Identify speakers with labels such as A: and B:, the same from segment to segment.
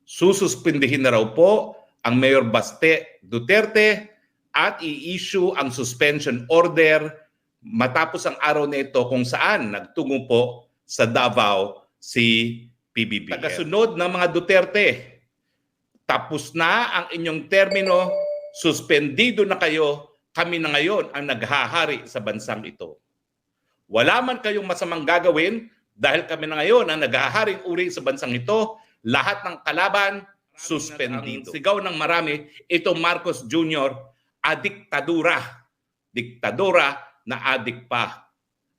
A: sususpindihin na raw po ang Mayor Baste Duterte at i-issue ang suspension order matapos ang araw na ito kung saan nagtungo po sa Davao si PBBM. Tagasunod ng mga Duterte, tapos na ang inyong termino, suspendido na kayo, kami na ngayon ang naghahari sa bansang ito. Wala man kayong masamang gagawin dahil kami na ngayon ang naghaharing uri sa bansang ito, lahat ng kalaban, suspendido. Sigaw ng marami, ito Marcos Jr., adiktadura. Diktadura na adik pa.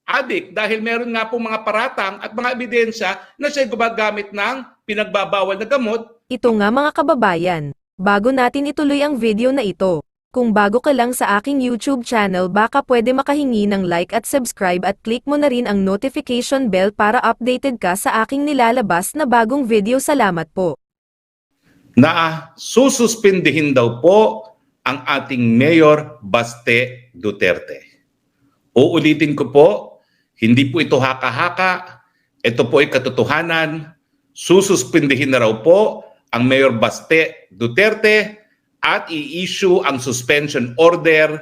A: Adik dahil meron nga po mga paratang at mga ebidensya na siya gumagamit ng pinagbabawal na gamot.
B: Ito nga mga kababayan, bago natin ituloy ang video na ito, kung bago ka lang sa aking YouTube channel baka pwede makahingi ng like at subscribe at click mo na rin ang notification bell para updated ka sa aking nilalabas na bagong video. Salamat po.
A: Na sususpindihin daw po ang ating Mayor Baste Duterte. Uulitin ko po, hindi po ito haka-haka, ito po ay katotohanan. Sususpindihin na raw po ang Mayor Baste Duterte at i-issue ang suspension order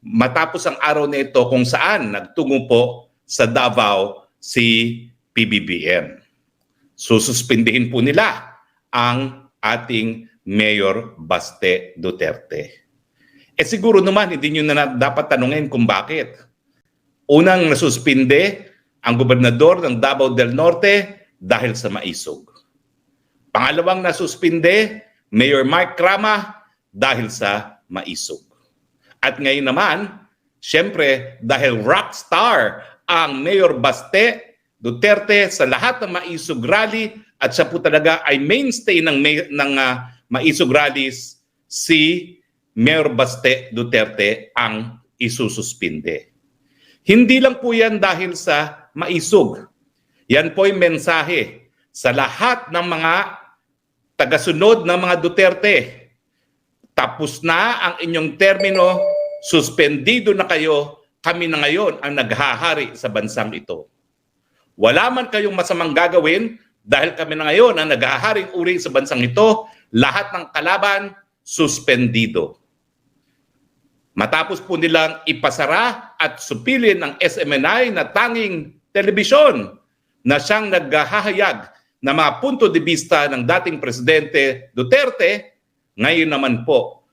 A: matapos ang araw na ito kung saan nagtungo po sa Davao si PBBM. Sususpindihin po nila ang ating Mayor Baste Duterte. Siguro naman hindi nyo na dapat tanungin kung bakit. Unang nasuspinde ang gobernador ng Davao del Norte dahil sa maisog. Pangalawang nasuspinde, Mayor Mark Crama dahil sa maisog. At ngayon naman, siyempre dahil rockstar ang Mayor Baste Duterte sa lahat ng maisog rally at siya po talaga ay mainstay ng maisog rallies, si Mayor Baste Duterte ang isususpinde. Hindi lang po yan dahil sa maisog. Yan po ay mensahe sa lahat ng mga tagasunod ng mga Duterte. Tapos na ang inyong termino, suspendido na kayo, kami na ngayon ang naghahari sa bansang ito. Wala man kayong masamang gagawin dahil kami na ngayon ang naghaharing uri sa bansang ito, lahat ng kalaban, suspendido. Matapos po nilang ipasara at supilin ang SMNI na tanging telebisyon na siyang naghahayag na mga punto de vista ng dating Presidente Duterte, ngayon naman po,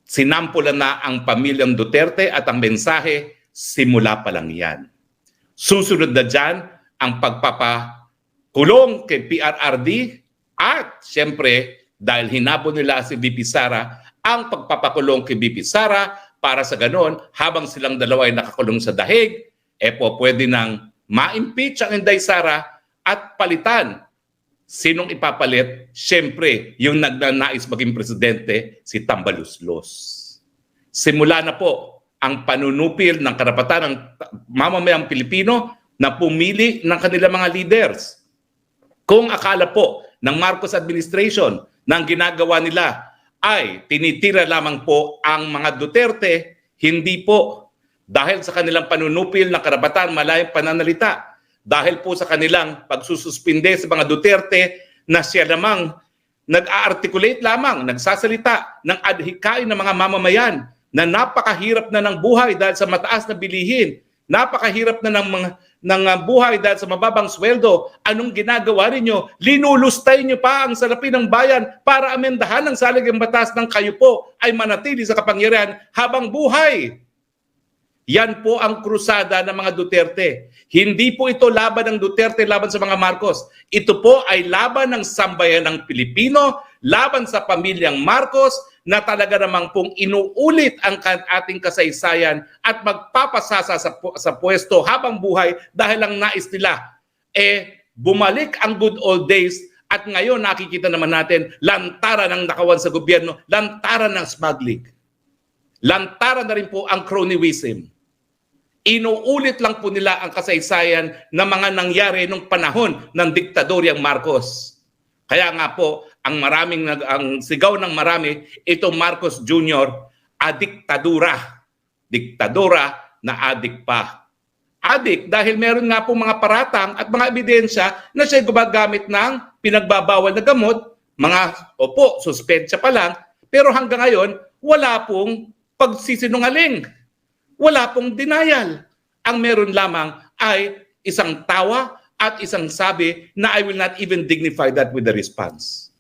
A: sinampulan na ang pamilyang Duterte at ang mensahe, simula pa lang yan. Susunod na dyan ang pagpapakulong kay PRRD at siyempre dahil hinabol nila si VP Sara, ang pagpapakulong kay VP Sara para sa ganon, habang silang dalawa ay nakakulong sa dahig, pwede nang ma-impeach ang Inday Sara at palitan. Sinong ipapalit? Siyempre, yung nagnanais maging presidente, si Tambaluslos. Simula na po ang panunupil ng karapatan ng mamamayang Pilipino na pumili ng kanilang mga leaders. Kung akala po ng Marcos administration na ang ginagawa nila ay tinitira lamang po ang mga Duterte, hindi po. Dahil sa kanilang panunupil ng karapatan malayang pananalita, dahil po sa kanilang pagsususpinde sa mga Duterte na siya lamang nag-a-articulate lamang, nagsasalita ng adhikain ng mga mamamayan na napakahirap na ng buhay dahil sa mataas na bilihin, napakahirap na ng buhay dahil sa mababang sweldo. Anong ginagawa ninyo? Linulustay nyo pa ang salapi ng bayan para amendahan ang saligang batas ng kayo po ay manatili sa kapangyarihan habang buhay. Yan po ang krusada ng mga Duterte. Hindi po ito laban ng Duterte laban sa mga Marcos. Ito po ay laban ng sambayan ng Pilipino, laban sa pamilyang Marcos na talaga namang pong inuulit ang ating kasaysayan at magpapasasa sa pwesto habang buhay dahil ang nais nila bumalik ang good old days. At ngayon nakikita naman natin lantaran ng nakawan sa gobyerno, lantaran ng smuggling, lantaran na rin po ang cronyism. Inuulit lang po nila ang kasaysayan na mga nangyari nung panahon ng diktadoryang Marcos. Kaya nga po, ang sigaw ng marami, ito Marcos Jr., adiktadura. Diktadura na adik pa. Adik dahil meron nga po mga paratang at mga ebidensya na siya gumagamit ng pinagbabawal na gamot opo, suspensya pa lang, pero hanggang ngayon, wala pong pagsisinungaling. Wala pong denial. Ang meron lamang ay isang tawa at isang sabi na I will not even dignify that with the response.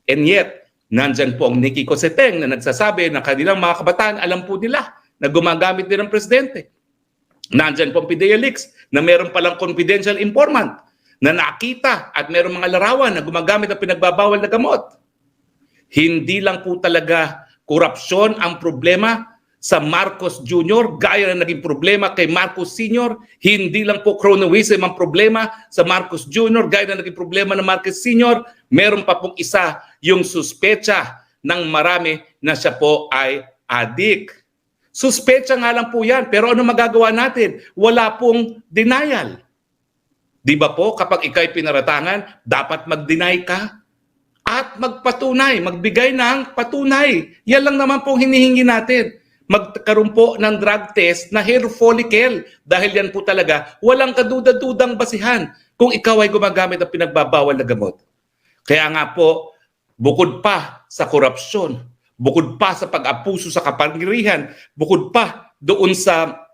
A: And yet, nandyan po ang Nikki Cosseteng na nagsasabi na kanilang mga kabataan, alam po nila na gumagamit din ng presidente. Nandyan po ang Pidea Leaks na meron palang confidential informant na nakita at meron mga larawan na gumagamit ng pinagbabawal na gamot. Hindi lang po talaga korupsyon ang problema sa Marcos Jr. gaya na naging problema kay Marcos Sr. Hindi lang po cronyism ang problema sa Marcos Jr. gaya na naging problema ng Marcos Sr. Meron pa pong isa, yung suspecha ng marami na siya po ay adik. Suspecha nga lang po yan, pero ano magagawa natin? Wala pong denial. Di ba po, kapag ikaw'y pinaratangan, dapat mag-deny ka at magpatunay, magbigay ng patunay. Yan lang naman pong hinihingi natin. Magkaroon po ng drug test na hair follicle dahil yan po talaga walang kaduda-dudang basihan kung ikaw ay gumagamit ng pinagbabawal na gamot. Kaya nga po, bukod pa sa korupsyon, bukod pa sa pag-abuso sa kapangyarihan, bukod pa doon sa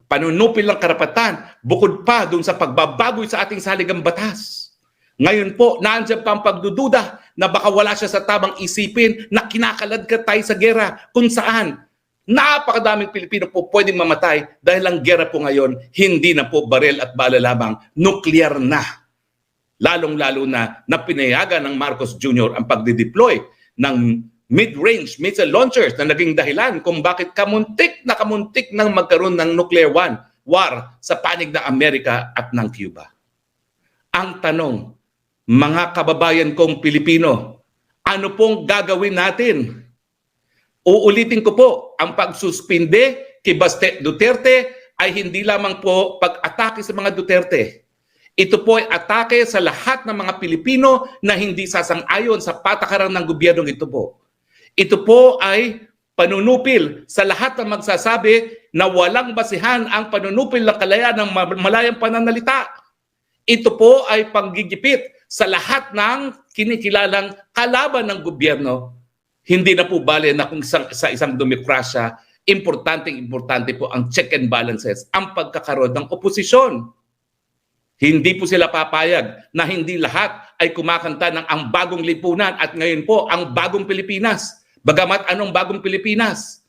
A: panunupil ng karapatan, bukod pa doon sa pagbabagoy sa ating saligang batas. Ngayon po, nandiyan pa ang pagdududa na baka wala siya sa tamang isipin na kinakalad ka tayo sa gera kung saan napakadaming Pilipino po pwedeng mamatay dahil ang gera po ngayon hindi na po barel at bala lamang, nuclear na. Lalong-lalo na pinayagan ng Marcos Jr. ang pagdideploy ng mid-range missile launchers na naging dahilan kung bakit kamuntik nang magkaroon ng nuclear war sa panig ng Amerika at ng Cuba. Ang tanong, mga kababayan kong Pilipino, ano pong gagawin natin? Uulitin ko po, ang pagsuspinde kay Baste Duterte ay hindi lamang po pag-atake sa mga Duterte. Ito po ay atake sa lahat ng mga Pilipino na hindi sasang-ayon sa patakaran ng gobyernong ito po. Ito po ay panunupil sa lahat ng magsasabi na walang basihan ang panunupil ng kalayaan ng malayang pananalita. Ito po ay panggigipit sa lahat ng kinikilalang kalaban ng gobyerno. Hindi na po bale na kung sa isang demokrasya, importante po ang check and balances, ang pagkakaroon ng oposisyon. Hindi po sila papayag na hindi lahat ay kumakanta ng ang bagong lipunan at ngayon po ang bagong Pilipinas. Bagamat anong bagong Pilipinas?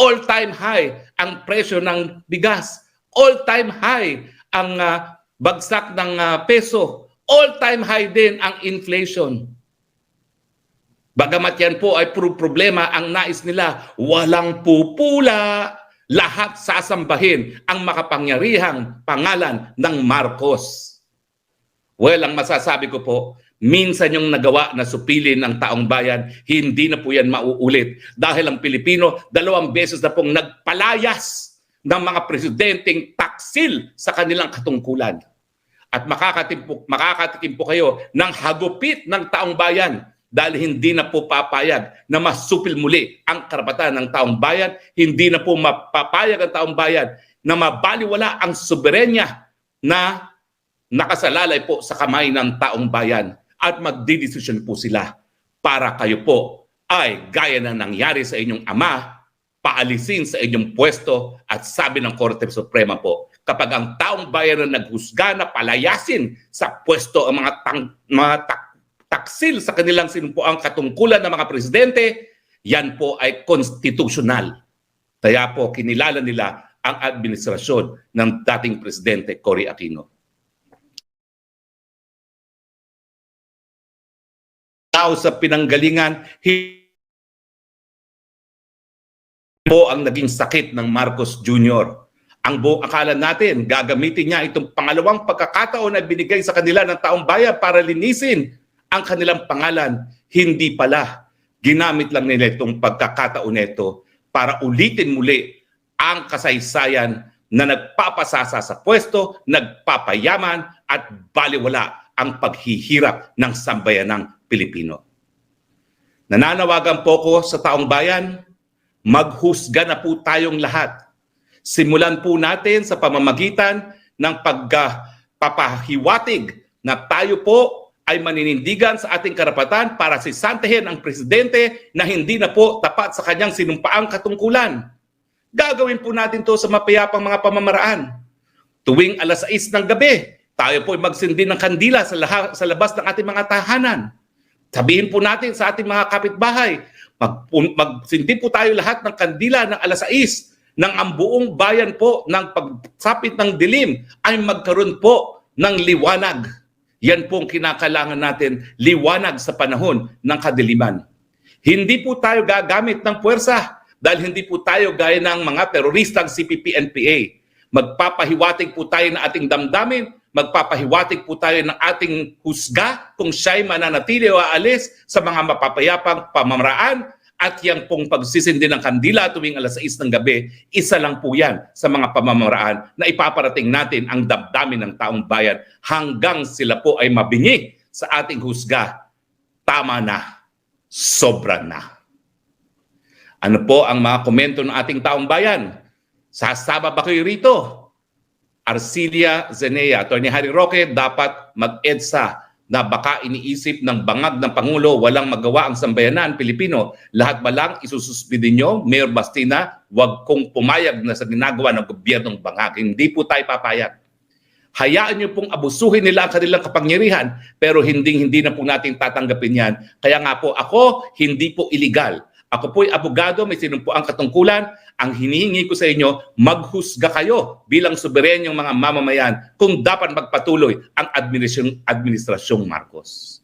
A: All-time high ang presyo ng bigas. All-time high ang bagsak ng peso. All-time high din ang inflation. Bagamat yan po ay puro problema, ang nais nila, walang pupula. Lahat sasambahin ang makapangyarihang pangalan ng Marcos. Well, ang masasabi ko po, minsan yung nagawa na supilin ng taong bayan, hindi na po yan mauulit. Dahil ang Pilipino, 2 beses na pong nagpalayas ng mga presidenteng taksil sa kanilang katungkulan. At makakatikim po kayo ng hagupit ng taong bayan dahil hindi na po papayag na masupil muli ang karapatan ng taong bayan, hindi na po mapapayag ang taong bayan na mabaliwala ang soberenya na nakasalalay po sa kamay ng taong bayan at magdidesisyon po sila para kayo po ay gaya na nangyari sa inyong ama, paalisin sa inyong pwesto at sabi ng Korte Suprema po, kapag ang taong bayan na naghusga na palayasin sa pwesto ang mga taksil sa kanilang sinupuang katungkulan ng mga presidente, yan po ay konstitusyonal. Kaya po kinilala nila ang administrasyon ng dating presidente Cory Aquino. Tao sa pinanggalingan, po ang naging sakit ng Marcos Jr. Ang buong akala natin, gagamitin niya itong pangalawang pagkakataon na binigay sa kanila ng taong bayan para linisin ang kanilang pangalan. Hindi pala. Ginamit lang nila itong pagkakataon nito para ulitin muli ang kasaysayan na nagpapasasa sa pwesto, nagpapayaman at baliwala ang paghihirap ng sambayanang Pilipino. Nananawagan po ko sa taong bayan, maghusga na po tayong lahat. Simulan po natin sa pamamagitan ng pagpapahiwatig na tayo po ay maninindigan sa ating karapatan para sisantahin ang presidente na hindi na po tapat sa kanyang sinumpaang katungkulan. Gagawin po natin to sa mapayapang mga pamamaraan. Tuwing alas 6 ng gabi, tayo po ay magsindi ng kandila sa labas ng ating mga tahanan. Sabihin po natin sa ating mga kapitbahay, magsindi po tayo lahat ng kandila ng alas 6 nang ang buong bayan po ng pagsapit ng dilim ay magkaroon po ng liwanag. Yan pong kinakailangan natin, liwanag sa panahon ng kadiliman. Hindi po tayo gagamit ng puwersa dahil hindi po tayo gaya ng mga teroristang CPP-NPA. Magpapahiwatig po tayo ng ating damdamin, magpapahiwatig po tayo ng ating husga kung siya'y mananatili o aalis sa mga mapapayapang pamamaraan. At yang pong pagsisindi ng kandila tuwing alas 6 ng gabi, isa lang po yan sa mga pamamaraan na ipaparating natin ang damdamin ng taong bayan hanggang sila po ay mabingi sa ating husga. Tama na, sobra na. Ano po ang mga komento ng ating taong bayan? Sasama ba kayo rito? Arcilia Zenea, Atty. Harry Roque, dapat mag-EDSA na baka iniisip ng bangag ng Pangulo walang magawa ang sambayanan Pilipino. Lahat ba lang isususpidin nyo? Mayor Bastina, wag kong pumayag na sa ginagawa ng gobyernong bangag. Hindi po tayo papayag. Hayaan nyo pong abusuhin nila ang kanilang kapangyarihan, pero hindi na po natin tatanggapin yan. Kaya nga po ako, hindi po illegal. Ako po'y abogado, may sinumpuang katungkulan. Ang hinihingi ko sa inyo, maghusga kayo bilang suberenyong mga mamamayan kung dapat magpatuloy ang administrasyong Marcos.